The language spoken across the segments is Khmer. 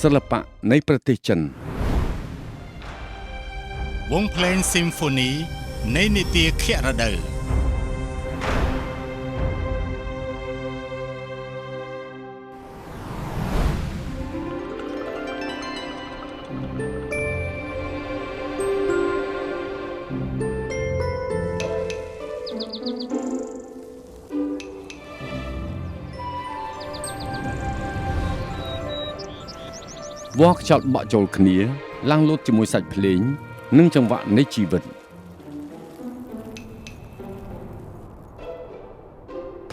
សិល្បៈនៃប្រទេសចិនវងភ្លេងស៊ីមហ្វូនីនៃនីតិខរដូវវ៉ាខ្យល់បក់ចូលគ្នាឡើងលោតជាមួយសាច់ភ្លេងនិងចង្វាក់នៃជីវិត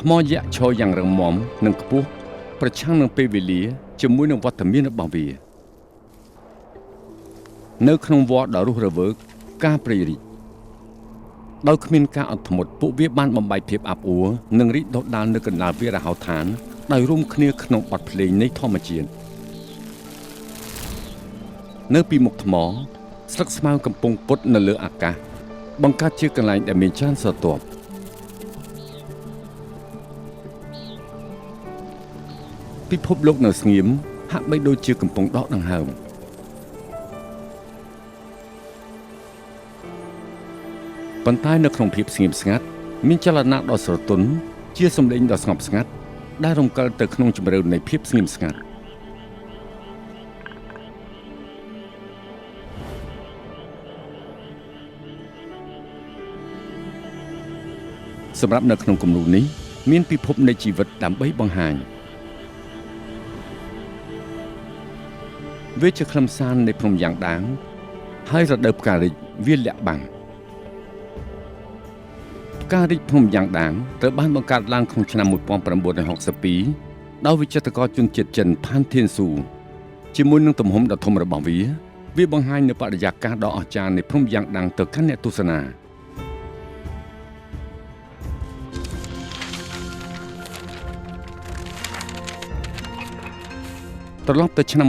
ថ្មយក្សឈរយ៉ាងរឹងមាំនិងខ្ពស់ប្រឆាំងនឹងពេលវេលាជាមួយនឹងវត្តមានរបស់វានៅក្នុងវត្តដ៏រស់រវើកការព្រៃរីកដោយគ្មានការអត់ធ្មត់ពួកវាបានបំបែកភាពអាប់អួរនិងរីកដុះដាលនៅកណ្ដាលវាលរហោឋានដោយរួមគ្នាក្នុងបទភ្លេងនៃធម្មជាតិនៅពីមុខថ្មស្លឹកស្មៅកំពុងពុតនៅលើអាកាសបង្កើតជាកន្លែងដែលមានច្រើនស្រទាប់ពិភពលោកនៅស្ងៀមហាក់បីដូចជាកំពុងដកដង្ហើមប៉ុន្តែនៅក្នុងភាពស្ងៀមស្ងាត់មានចលនាដ៏ស្រទន់ជាសម្លេងដ៏ស្ងប់ស្ងាត់ដែលរំកិលទៅក្នុងជម្រៅនៃភាពស្ងៀមស្ងាត់សម្រាប់នៅក្នុងគំនូរនេះមានពិភពនៃជីវិតដើម្បីបង្ហាញវាជាខ្លឹមសារនៃព្រំយ៉ាងដាងហើយរដូវផ្ការីកវាលាក់បាំងផ្ការីកព្រំយ៉ាងដាងត្រូវបានបង្កើតឡើងក្នុងឆ្នាំ1962ដោយវិចិត្រករជនជាតិចិនផានធៀនស៊ូជាមួយនឹងទំហំដ៏ធំរបស់វាបង្ហាញនូវបរិយាកាសដ៏អស្ចារ្យនៃព្រំយ៉ាងដាងទៅកាន់អ្នកទស្សនាត្រឡប់ទៅឆ្នាំ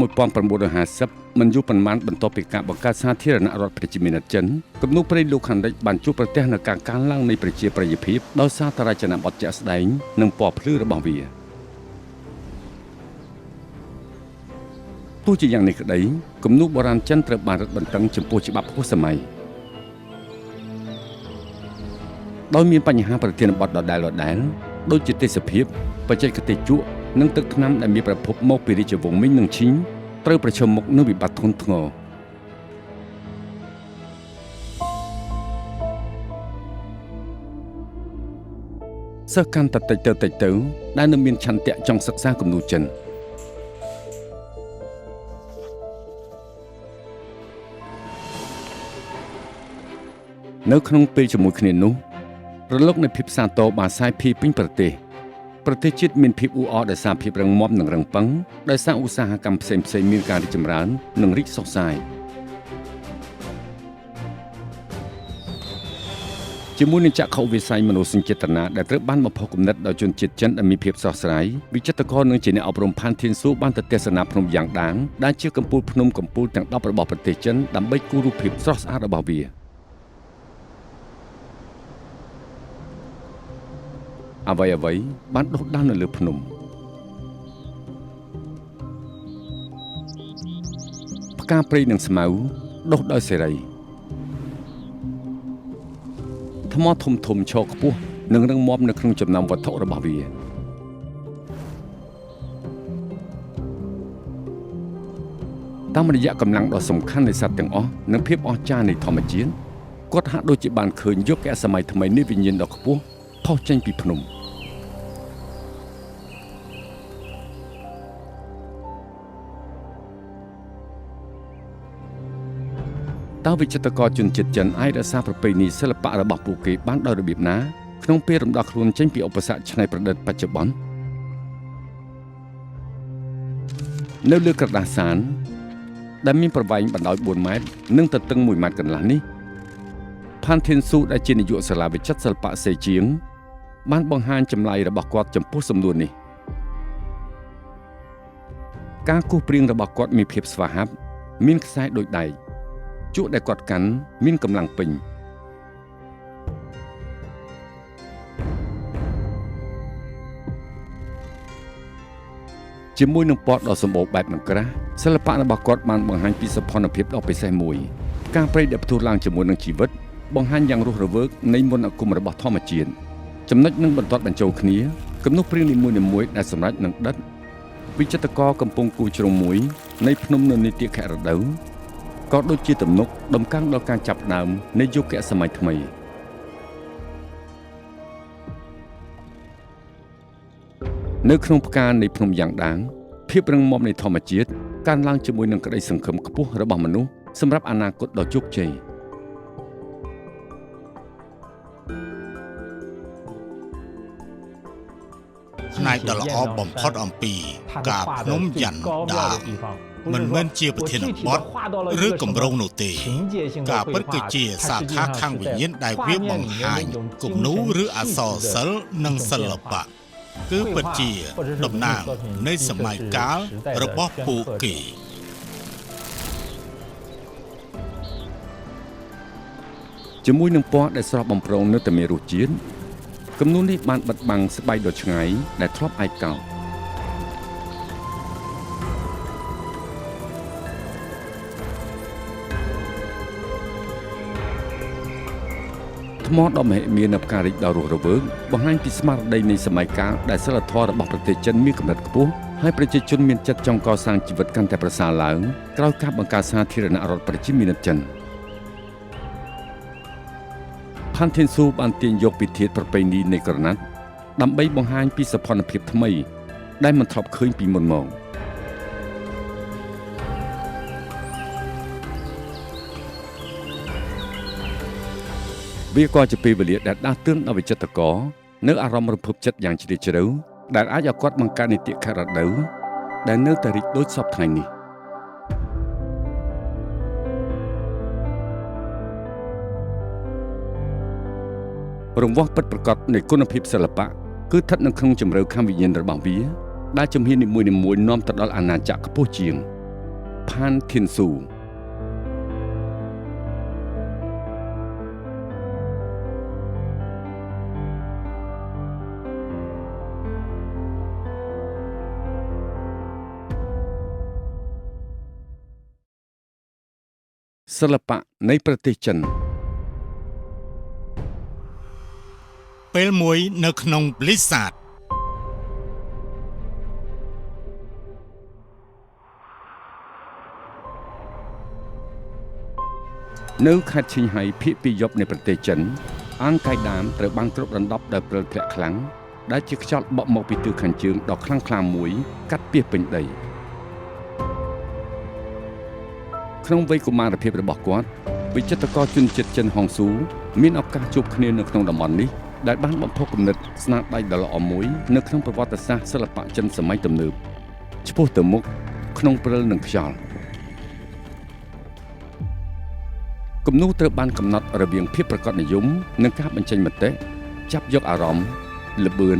1950មិនយូរប៉ុន្មានបន្ទាប់ពីការបង្កើតសាធារណរដ្ឋប្រជាមានិតចិនគំនូរព្រៃលោកខាងលិចបានជួបប្រទះនឹងការកើនឡើងនៃប្រជាប្រិយភាពដោយសារតែរចនាបថជាក់ស្ដែងនិងពណ៌ភ្លឺរបស់វាទោះជាយ៉ាងនេះក្តីគំនូរបុរាណចិនត្រូវបានរឹតបន្តឹងចំពោះច្បាប់ហួសសម័យដោយមានបញ្ហាប្រធានបទដដែលដូចជាទេសភាពបច្ចេកទេសជក់និងទឹកថ្នាំដែលមានប្រភពមកពីរាជវង្សមីងនិងឈីងត្រូវប្រឈមមុខនឹងវិបត្តិធ្ងន់ធ្ងរសិស្សកាន់តែតិចទៅដែលនៅមានឆន្ទៈចង់សិក្សាគំនូរចិននៅក្នុងពេលជាមួយគ្នានោះរលកនៃភាពសាទរបានសាយភាយពេញប្រទេសជាតិមានភាពអ៊ូអរដោយសារភាពរឹងមាំនិងរឹងប៉ឹងដោយសារឧស្សាហកម្មផ្សេងៗមានការរីកចម្រើននិងរីកសុសសាយជាមួយនឹងចក្ខុវិស័យមនោសញ្ចេតនាដែលត្រូវបានបំផុសគំនិតដោយជនជាតិចិនដែលមានភាពស្រស់ស្រាយវិចិត្រករនិងជាអ្នកអប់រំផានធៀនស៊ូបានទៅទស្សនាភ្នំយ៉ាងដាងដែលជាកំពូលភ្នំកំពូលទាំង10របស់ប្រទេសចិនដើម្បីគូររូបភាពស្រស់ស្អាតរបស់វាអ្វីបានដុះដាលនៅលើភ្នំផ្កាព្រៃនិងស្មៅដុះដោយសេរីថ្មធំឈរខ្ពស់និងរឹងមាំនៅក្នុងចំណោមវត្ថុរបស់វាតាមរយៈកម្លាំងដ៏សំខាន់នៃសត្វទាំងអស់និងភាពអស្ចារ្យនៃធម្មជាតិគាត់ហាក់ដូចជាបានឃើញយុគសម័យថ្មីនៃវិញ្ញាណដ៏ខ្ពស់ផុសចេញពីភ្នំតើវិចិត្រករជនជាតិចិនអាចរក្សាប្រពៃណីសិល្បៈរបស់ពួកគេបានដោយរបៀបណាក្នុងពេលរំដោះខ្លួនចេញពីឧបសគ្គច្នៃប្រឌិតបច្ចុប្បន្ននៅលើក្រដាសសានដែលមានប្រវែងបណ្ដោយ4ម៉ែត្រនិងទទឹង1ម៉ែត្រកន្លះនេះផានធៀនស៊ូដែលជានាយកសាលាវិចិត្រសិល្បៈសេជាងបានបង្ហាញចម្លើយរបស់គាត់ចំពោះសំណួរនេះការគូសព្រៀងរបស់គាត់មានភាពស្វាហាប់មានខ្សែដូចដែកជក់ដែលគាត់កាន់មានកម្លាំងពេញ ជាមួយនឹងពណ៌ដ៏សម្បូរបែបនិងក្រាស់សិល្បៈរបស់គាត់បានបង្ហាញពីសោភ័ណភាពដ៏ពិសេសមួយការប្រេកដែលផ្ទុះឡើងជាមួយនឹងជីវិតបង្ហាញយ៉ាងរស់រវើកនៃមន្តអាគមរបស់ធម្មជាតិចំណុចនឹងបន្ទាត់បញ្ចូលគ្នាគំនូសព្រាងនីមួយៗដែលសម្រេចនឹងដិតវិចិត្រករកំពុងគូរជ្រុងមួយនៃភ្នំនៅនីតិខៈរដូវក៏ដូចជាទំនុកដំកើងដល់ការចាប់ដើមនៃយុគសម័យថ្មីនៅក្នុងផ្កានៃភ្នំយ៉ាងដាងភាពរឹងមាំនៃធម្មជាតិកើនឡើងជាមួយនឹងក្តីសង្ឃឹមខ្ពស់របស់មនុស្សសម្រាប់អនាគតដ៏ជោគជ័យផ្នែកដ៏ល្អបំផុតអំពីការភ្នំយ៉ាងដាងមិនមែនជាប្រធានបទឬគម្រោងនោះទេការពិតគឺជាសាខាខាងវិញ្ញាណដែលវាបង្ហាញគំនូរឬអក្សរសិល្ប៍និងសិល្បៈគឺពិតជាតំណាងនៃសម័យកាលរបស់ពួកគេជាមួយនឹងពណ៌ដែលស្រស់បំព្រងនៅតែមានរសជាតិគំនូរនេះបានបិទបាំងស្បែកដ៏ឆ្ងាយដែលធ្លាប់ឯកោថ្មដ៏មហិមានៅផ្ការីកដ៏រស់រវើកបង្ហាញពីស្មារតីនៃសម័យកាលដែលសិលធម៌របស់ប្រទេសចិនមានកម្រិតខ្ពស់ហើយប្រជាជនមានចិត្តចង់កសាងជីវិតកាន់តែប្រសើរឡើងក្រោយការបង្កើតសាធារណរដ្ឋប្រជាមានិតចិនផាន់ធីនស៊ូបានទាញយកពិធីប្រពៃណីនៃក្រណាត់ដើម្បីបង្ហាញពីសោភ័ណភាពថ្មីដែលមិនធ្លាប់ឃើញពីមុនមកវាក៏ជាពេលវេលាដែលដាស់តឿនដល់វិចិត្រករនៅអារម្មណ៍រំភើបចិត្តយ៉ាងជ្រាលជ្រៅដែលអាចឲ្យគាត់បង្កើតនីតិខៈរដូវដែលនៅតែរីកដូចសពថ្ងៃនេះរង្វាស់ពិតប្រាកដនៃគុណភាពសិល្បៈគឺស្ថិតនៅក្នុងជម្រៅខាងវិញ្ញាណរបស់វាដែលជំហាននីមួយៗនាំទៅដល់អាណាចក្រខ្ពស់ជាងផានធីនស៊ូសិល្បៈនៃប្រទេសចិនពេលមួយនៅក្នុង Blizzard នៅខេត្តឈិងហៃភាគពីយប់នៃប្រទេសចិនអានកាយដាមត្រូវបានគ្របដណ្ដប់ដោយព្រិលធ្លាក់ខ្លាំងដែលជាខ្យល់បក់មកពីទិសខាងជើងដ៏ខ្លាំងក្លាមួយកាត់ពាសពេញដីក្នុងវ័យកុមារភាពរបស់គាត់វិចិត្រករជនជាតិចិនហុងស៊ូមានឱកាសជួបគ្នានៅក្នុងតំបន់នេះដែលបានបំផុសគំនិតស្នាដៃដ៏ល្អមួយនៅក្នុងប្រវត្តិសាស្ត្រសិល្បៈចិនសម័យទំនើបឆ្ពោះទៅមុខក្នុងព្រិលនិងខ្យល់គំនូរត្រូវបានកំណត់រវាងភាពប្រកបនិយមនិងការបញ្ចេញមតិចាប់យកអារម្មណ៍ល្បឿន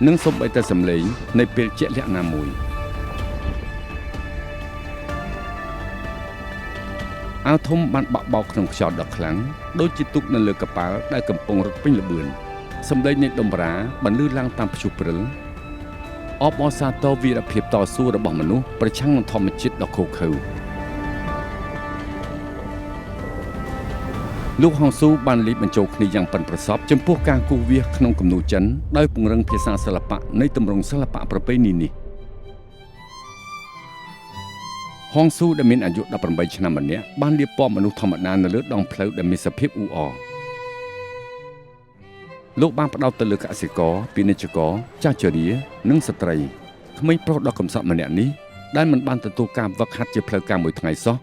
និងសូម្បីតែសម្លេងនៃពេលជាក់លាក់ណាមួយអាវធំបានបាក់បោកក្នុងខ្យល់ដ៏ខ្លាំងដូចជាទូកនៅលើកប៉ាល់ដែលកំពុងរត់ពេញល្បឿនសម្លេងនៃដំរាបន្លឺឡើងតាមព្យុះព្រិលអបអរសាទរវីរភាពតស៊ូរបស់មនុស្សប្រឆាំងនឹងធម្មជាតិដ៏ឃោរឃៅលោកហុងស៊ូបានលាយបញ្ចូលគ្នាយ៉ាងប៉ិនប្រសប់ចំពោះការគូសវាសក្នុងគំនូរចិនដោយពង្រឹងភាសាសិល្បៈនៃទម្រង់សិល្បៈប្រពៃណីនេះហុងស៊ូដែលមានអាយុ18ឆ្នាំម្នាក់បានលាបពណ៌មនុស្សធម្មតានៅលើដងផ្លូវដែលមានសភាពអ៊ូអរលោកបានផ្ដោតទៅលើកសិករពាណិជ្ជករចាស់ជរានិងស្ត្រីក្មេងប្រុសដ៏កំសត់ម្នាក់នេះដែលមិនបានទទួលការហ្វឹកហាត់ជាផ្លូវការមួយថ្ងៃសោះ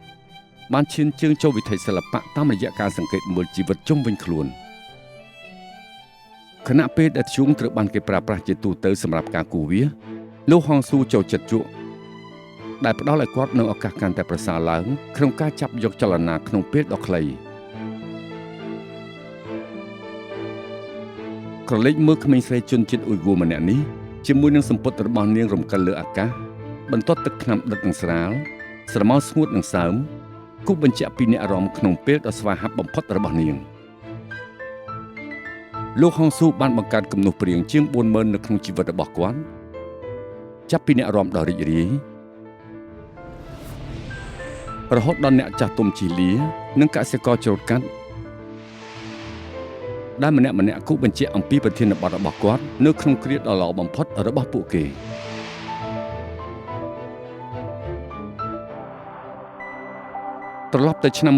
បានឈានជើងចូលវិថីសិល្បៈតាមរយៈការសង្កេតមើលជីវិតជុំវិញខ្លួនខណៈពេលដែលធ្យូងត្រូវបានគេប្រើប្រាស់ជាទូទៅសម្រាប់ការគូសវាសលោកហុងស៊ូចូលចិត្តជក់ដែលផ្ដល់ឲ្យគាត់នូវឱកាសកាន់តែប្រសើរឡើងក្នុងការចាប់យកចលនាក្នុងពេលដ៏ខ្លីក្រឡេកមើលក្មេងស្រីជនជាតិអ៊ុយហ្គូម្នាក់នេះជាមួយនឹងសម្ពុតរបស់នាងរំកិលលើអាកាសបន្ទាត់ទឹកថ្នាំដិតនិងស្រាលស្រមោលស្ងួតនិងសើមគូបញ្ជាក់ពីអ្នកអារម្មណ៍ក្នុងពេលដ៏ស្វាហាប់បំផុតរបស់នាងលោកហុងស៊ូបានបង្កើតគំនូសព្រាងជាង 40000 នៅក្នុងជីវិតរបស់គាត់ ចាប់ពីអ្នករាំដ៏រីករាយរហូតដល់អ្នកចាស់ទុំជីលានិងកសិករច្រូតកាត់ដែលម្នាក់គូបញ្ជាក់អំពីប្រធានបទរបស់គាត់នៅក្នុងគ្រាដ៏ល្អបំផុតរបស់ពួកគេត្រឡប់ទៅឆ្នាំ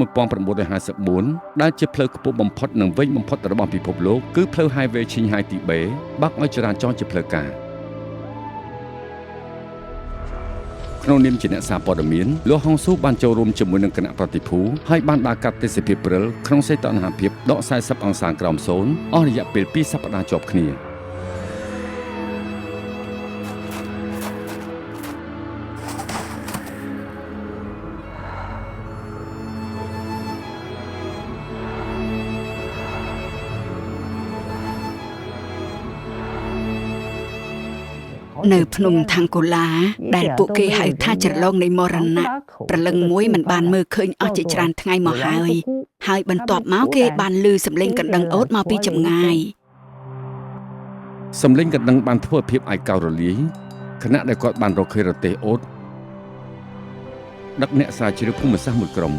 1954ដែលជាផ្លូវខ្ពស់បំផុតនិងវែងបំផុតរបស់ពិភពលោកគឺផ្លូវ Highway ឈីងហាយទីបេបើកឲ្យចរាចរណ៍ជាផ្លូវការក្នុងនាមជាអ្នកសារព័ត៌មានលោកហុងស៊ូបានចូលរួមជាមួយនឹងគណៈប្រតិភូហើយបានដើរកាត់ទេសភាពព្រិលក្នុងសីតុណ្ហភាពដក40អង្សាក្រោមសូន្យអស់រយៈពេល2សប្តាហ៍ជាប់គ្នានៅភ្នំថាំងកូឡាដែលពួកគេហៅថាច្រឡងនៃមរណៈប្រលឹងមួយមិនបានមើលឃើញអស់ជាច្រើនថ្ងៃមកហើយបន្ទាប់មកគេបានឮសំឡេងកណ្ដឹងអូតមកពីចម្ងាយសំឡេងកណ្ដឹងបានធ្វើភាពឯកោរលាយខណៈដែលគាត់បានរកឃើញរទេះអូតដឹកអ្នកស្រាវជ្រាវភូមិសាស្ត្រមួយក្រុម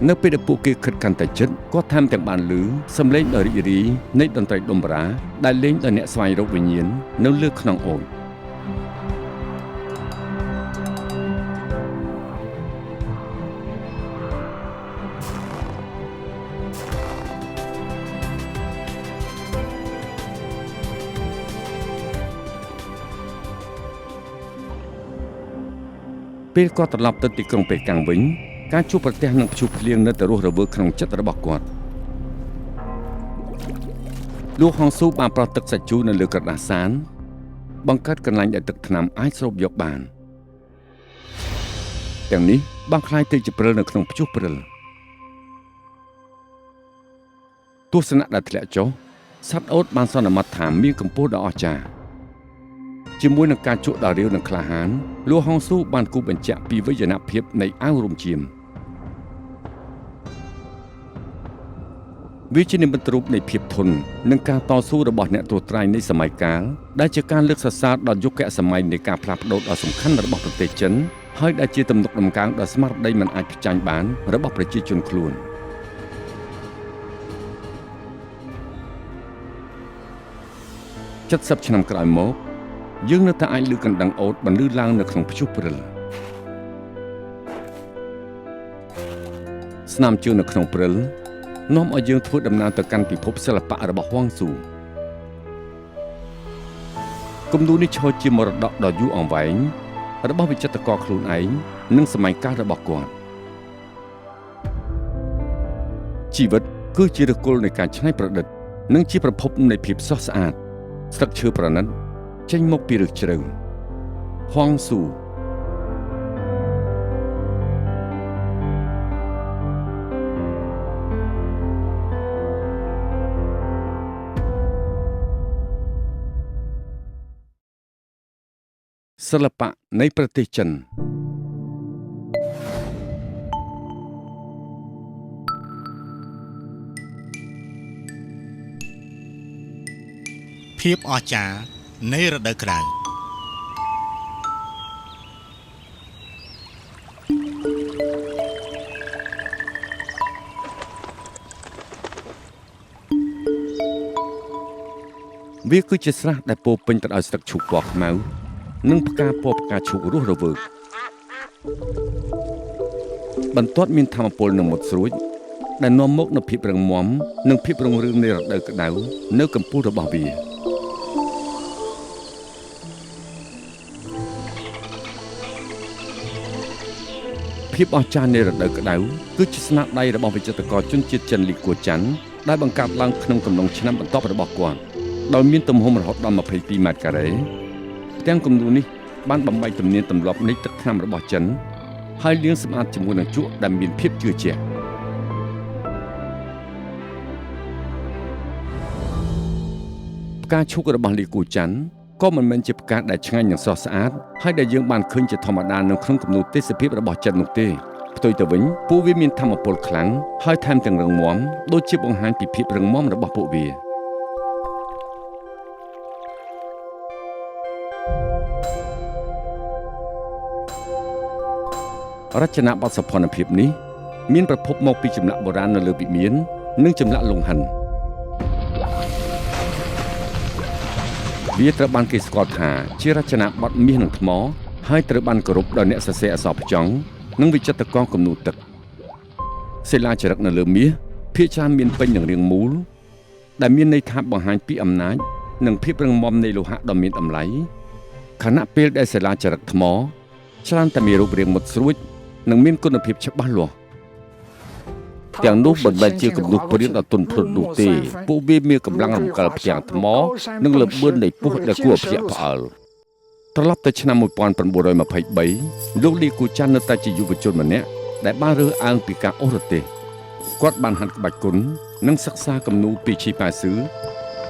នៅពេលដែលពួកគេខិតកាន់តែជិតគាត់ថែមទាំងបានឮសំឡេងដ៏រីករាយនៃតន្ត្រីដុំបារាដែលលេងដោយអ្នកស្វែងរកវិញ្ញាណនៅលើខ្នងអូនពេលគាត់ត្រឡប់ទៅទីក្រុងប៉េកាំងវិញការជួបប្រទះនឹងព្យុះភ្លៀងនៅតែរស់រវើកក្នុងចិត្តរបស់គាត់លោកហុងស៊ូបានប្រោះទឹកសាច់ជូរនៅលើក្រដាសសានបង្កើតកន្លែងដែលទឹកថ្នាំអាចស្រូបយកបានទាំងនេះបានคล้ายទៅជាព្រិលនៅក្នុងព្យុះព្រិលទស្សនៈដែលធ្លាក់ចុះសត្វអូតបានសន្មតថាមានកម្ពស់ដ៏អស្ចារ្យជាមួយនឹងការជក់ដ៏រាវនិងក្លាហានលោកហុងស៊ូបានគូបញ្ជាក់ពីវិជ្ជាភាពនៃអាវរំជៀមវាជានិមិត្តរូបនៃភាពធន់និងការតស៊ូរបស់អ្នកត្រួតត្រែងនៃសម័យកាលដែលជាការលើកសរសើរដល់យុគសម័យនៃការផ្លាស់ប្ដូរដ៏សំខាន់របស់ប្រទេសចិនហើយដែលជាទំនុកដំកើងដ៏ស្មារតីមិនអាចផ្ចាញ់បានរបស់ប្រជាជនខ្លួន70ឆ្នាំក្រោយមកយើងនៅតែអាចឮកណ្ដឹងអូតបន្លឺឡើងនៅក្នុងព្យុះព្រិលស្នាមជើងនៅក្នុងព្រិលនាំឲ្យយើងធ្វើដំណើរទៅកាន់ពិភពសិល្បៈរបស់ហួងស៊ូគំនូរនេះឈរជាមរតកដ៏យូរអង្វែងរបស់វិចិត្រករខ្លួនឯងនិងសម័យកាលរបស់គាត់ជីវិតគឺជាឫសគល់នៃការច្នៃប្រឌិតនិងជាប្រភពនៃភាពស្រស់ស្អាតស្លឹកឈើប្រណិតចេញមកពីឫសជ្រៅហួងស៊ូសិល្បៈនៃប្រទេសចិនភាពអស្ចារ្យនៃរដូវក្តៅវាគឺជាស្រះដែលពោរពេញទៅដោយស្លឹកឈូកពណ៌ខ្មៅនិងផ្កាពណ៌ផ្កាឈូករស់រវើកបន្ទាត់មានថាមពលនិងមុតស្រួចដែលនាំមកនូវភាពរឹងមាំនិងភាពរុងរឿងនៃរដូវក្តៅនៅកំពូលរបស់វាភាពអស្ចារ្យនៃរដូវក្តៅគឺជាស្នាដៃរបស់វិចិត្រករជនជាតិចិនលីគួចាន់ដែលបង្កើតឡើងក្នុងកំឡុងឆ្នាំបន្ទាប់របស់គាត់ដោយមានទំហំរហូតដល់22ម៉ែត្រការ៉េទាំងគំនូរនេះបានបំបែកទំនៀមទម្លាប់នៃទឹកថ្នាំរបស់ចិនហើយលាងសម្អាតជាមួយនឹងជក់ដែលមានភាពជឿជាក់ផ្កាឈូករបស់លីគូចាន់ក៏មិនមែនជាផ្កាដែលឆ្ងាញ់និងស្រស់ស្អាតហើយដែលយើងបានឃើញជាធម្មតានៅក្នុងគំនូរទេសភាពរបស់ចិននោះទេផ្ទុយទៅវិញពួកវាមានថាមពលខ្លាំងហើយថែមទាំងរឹងមាំដូចជាបង្ហាញពីភាពរឹងមាំរបស់ពួកវា រចនាបថសោភ័ណភាពនេះមានប្រភពមកពីចម្លាក់បុរាណនៅលើវិមាននិងចម្លាក់លង្ហិនវាត្រូវបានគេស្គាល់ថាជារចនាបថមាសនិងថ្មហើយត្រូវបានគោរពដោយអ្នកសរសេរអក្សរផ្ចង់និងវិចិត្រករគំនូរទឹកសិលាចារឹកនៅលើមាសភាគច្រើនមានពេញនឹងរាងមូលដែលមានន័យថាបង្ហាញពីអំណាចនិងភាពរឹងមាំនៃលោហៈដ៏មានតម្លៃខណៈពេលដែលសិលាចារឹកថ្មច្រើនតែមានរូបរាងមុតស្រួចនិងមានគុណភាពច្បាស់លាស់ទាំងនោះមិនមែនជាគំនូរព្រាងដ៏ទន់ភ្លន់នោះទេពួកវាមានកម្លាំងរំកិលផ្ទាំងថ្មនិងល្បឿននៃពស់ដែលគួរឲ្យភ្ញាក់ផ្អើលត្រឡប់ទៅឆ្នាំ1923លោកលីគូចាន់នៅតែជាយុវជនម្នាក់ដែលបានរើសអើងពីការអូសរទេសគាត់បានហាត់ក្បាច់គុននិងសិក្សាគំនូរពីឈីប៉ាស៊ឺ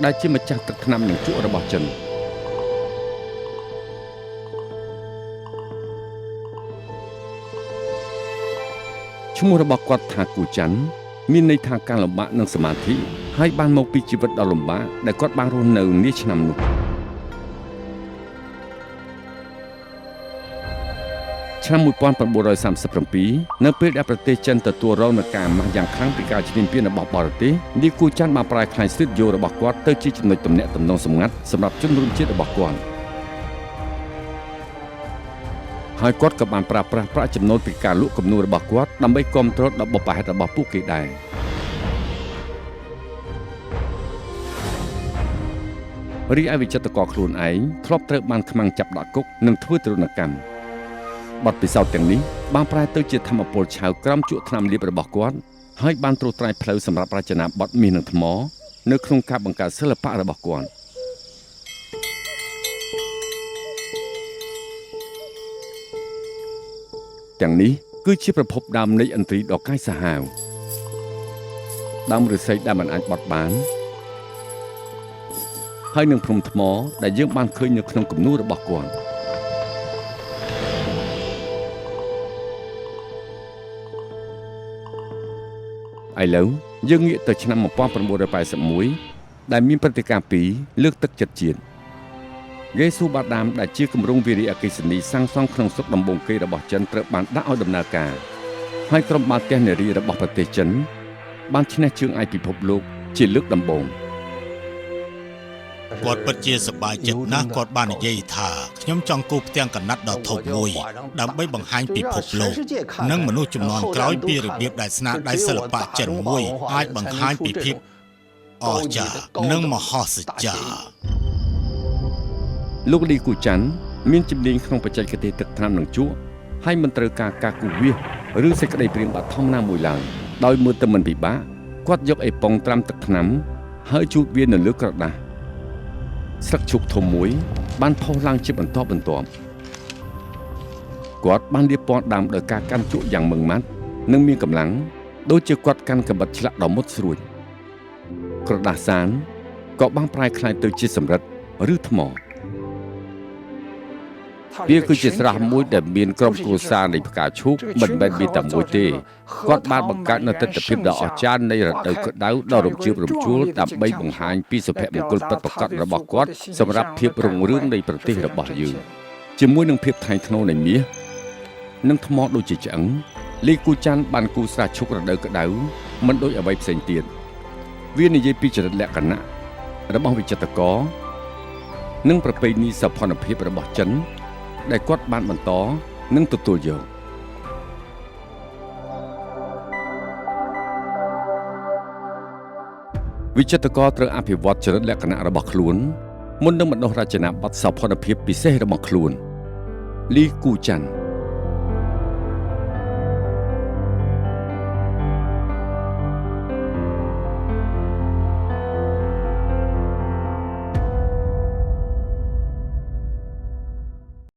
ដែលជាម្ចាស់ទឹកថ្នាំនិងជក់របស់ចិនឈ្មោះរបស់គាត់ថាគូចាន់មានន័យថាការលំបាកនិងសមាធិហើយបានមកពីជីវិតដ៏លំបាកដែលគាត់បានរស់នៅនាឆ្នាំនោះឆ្នាំ1937នៅពេលដែលប្រទេសចិនទទួលរងនឹងការម៉ាស់យ៉ាងខ្លាំងពីការឈ្លានពានរបស់បរទេសលីគូចាន់បានប្រែក្លាយស្ទូឌីយោរបស់គាត់ទៅជាចំណុចទំនាក់ទំនងសម្ងាត់សម្រាប់ជនរួមជាតិរបស់គាត់ហើយគាត់ក៏បានប្រើប្រាស់ប្រាក់ចំណូលពីការលក់គំនូររបស់គាត់ដើម្បីគាំទ្រដល់បុព្វហេតុរបស់ពួកគេដែររីឯវិចិត្រករខ្លួនឯងធ្លាប់ត្រូវបានខ្មាំងចាប់ដាក់គុកនិងធ្វើទរណកម្មបទពិសោធន៍ទាំងនេះបានប្រែទៅជាធម្មពលឆៅក្រំជក់ថ្នាំលាបរបស់គាត់ហើយបានត្រួសត្រាយផ្លូវសម្រាប់រចនាបថមាសនិងថ្មនៅក្នុងការបង្កើតសិល្បៈរបស់គាត់ទាំងនេះគឺជាប្រភពដើមនៃឥន្ទ្រីដ៏កាយសាហាវដើមឫស្សីដែលមិនអាចបត់បានហើយនឹងព្រំថ្មដែលយើងបានឃើញនៅក្នុងគំនូររបស់គាត់ឥឡូវយើងងាកទៅឆ្នាំ1981ដែលមានព្រឹត្តិការណ៍ពីរលើកទឹកចិត្តជាតិយេស៊ូបាដាមដែលជាគម្រោងវារីអគ្គិសនីសាងសង់ក្នុងស្រុកដំបូងគេរបស់ចិនត្រូវបានដាក់ឲ្យដំណើរការហើយក្រុមបាល់ទះនារីរបស់ប្រទេសចិនបានឈ្នះជើងឯកពិភពលោកជាលើកដំបូងគាត់ពិតជាសប្បាយចិត្តណាស់គាត់បាននិយាយថាខ្ញុំចង់គូរផ្ទាំងកណាត់ដ៏ធំមួយដើម្បីបង្ហាញពិភពលោកនិងមនុស្សជំនាន់ក្រោយពីរបៀបដែលស្នាដៃសិល្បៈចិនមួយអាចបង្ហាញពីភាពអស្ចារ្យនិងមហស្ចារ្យលោកលីគូចាន់មានជំនាញក្នុងបច្ចេកទេសទឹកថ្នាំនិងជក់ហើយមិនត្រូវការការគូវាសឬសេចក្តីព្រាងបាត់ធំណាមួយឡើយដោយមើលទៅមិនពិបាកគាត់យកអេប៉ុងត្រាំទឹកថ្នាំហើយជូតវានៅលើក្រដាសស្លឹកឈូកធំមួយបានផុសឡើងជាបន្តបន្ទាប់គាត់បានលាបពណ៌ដើមដោយការកាន់ជក់យ៉ាងម៉ឺងម៉ាត់និងមានកម្លាំងដូចជាគាត់កាន់កាំបិតឆ្លាក់ដ៏មុតស្រួចក្រដាសសានក៏បានប្រែក្លាយទៅជាសំរិទ្ធឬថ្មវាគឺជាស្រះមួយដែលមានក្រុមគ្រួសារនៃផ្កាឈូកមិនមែនមានតែមួយទេគាត់បានបង្កើតនូវទិដ្ឋភាពដ៏អស្ចារ្យនៃរដូវក្តៅដ៏រំជើបរំជួលដើម្បីបង្ហាញពីសុភមង្គលពិតប្រាកដរបស់គាត់សម្រាប់ភាពរុងរឿងនៃប្រទេសរបស់យើងជាមួយនឹងភាពថ្លៃថ្នូរនៃមាសនិងថ្មដូចជាឆ្អឹងលីគូចាន់បានគូស្រះឈូករដូវក្តៅមិនដូចអ្វីផ្សេងទៀតវានិយាយពីចរិតលក្ខណៈរបស់វិចិត្រករនិងប្រពៃណីសោភ័ណភាពរបស់ចិនដែលគាត់បានបន្តនិងទទួលយកវិចិត្រករត្រូវអភិវឌ្ឍចរិតលក្ខណៈរបស់ខ្លួនមុននឹងបណ្ដុះរចនាបថសោភ័ណភាពពិសេសរបស់ខ្លួនលីគូចាន់